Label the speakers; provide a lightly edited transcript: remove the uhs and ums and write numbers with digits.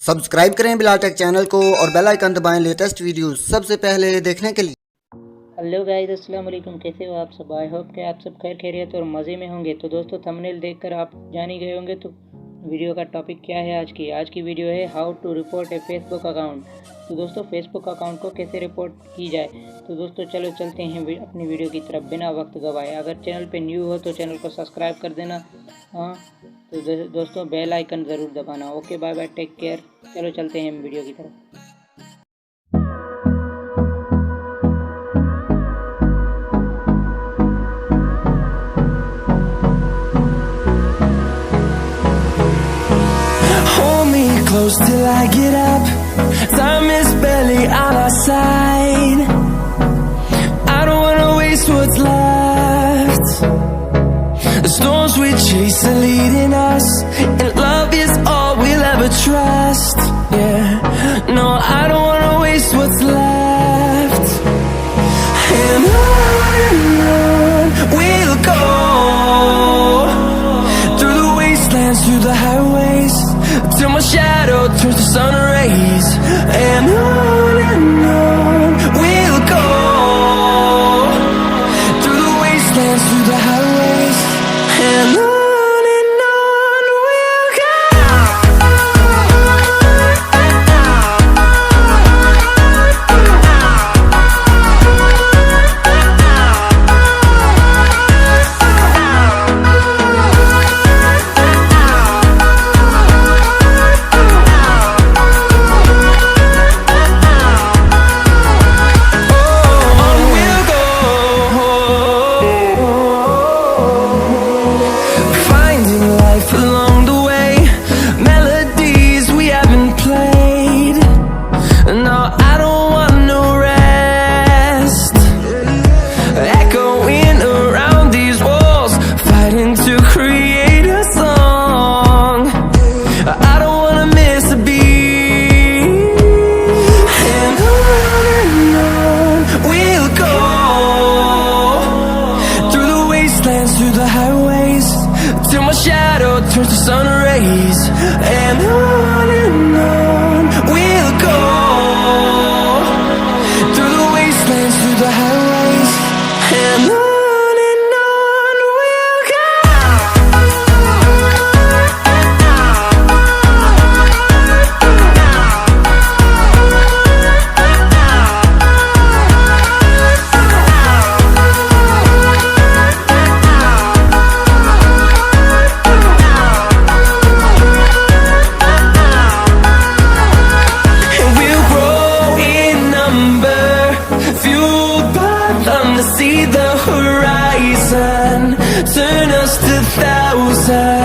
Speaker 1: Subscribe करें Bilal take channel को और बेल आइकन दबाएं लेटेस्ट वीडियोस सबसे पहले देखने के लिए।
Speaker 2: हेलो गाइस, अस्सलाम वालेकुम। कैसे हो आप सब? आई होप कि आप सब खैर खैरियत और मज़े में होंगे। तो दोस्तों, थंबनेल देखकर आप जान ही गए होंगे तो वीडियो का टॉपिक क्या है। आज की वीडियो है how to report a Facebook account. तो दोस्तों, फेसबुक अकाउंट को कैसे रिपोर्ट की जाए। तो दोस्तों चलो चलते हैं अपनी वीडियो की तरफ बिना वक्त गवाए। अगर चैनल पे न्यू हो तो चैनल को सब्सक्राइब कर देना। हाँ, तो दोस्तों बेल आइकन ज़रूर दबाना। Okay, bye bye, take care. चलो चलते हैं वीडियो की तरफ।
Speaker 3: Close till I get up. Time is barely on our side. I don't wanna waste what's left. The storms we chase are leading us, and love is all we'll ever trust. Yeah, no, I don't wanna waste what's left. And on we'll go, through the wastelands, through the highways, till my shadow turns to sun rays. And on we'll go, through the wastelands, through the highways, and on we'll go. Through the highways, till my shadow turns to sun rays. And on we'll go, through the wastelands, through the highways, and on we'll go. See the horizon, turn us to thousands.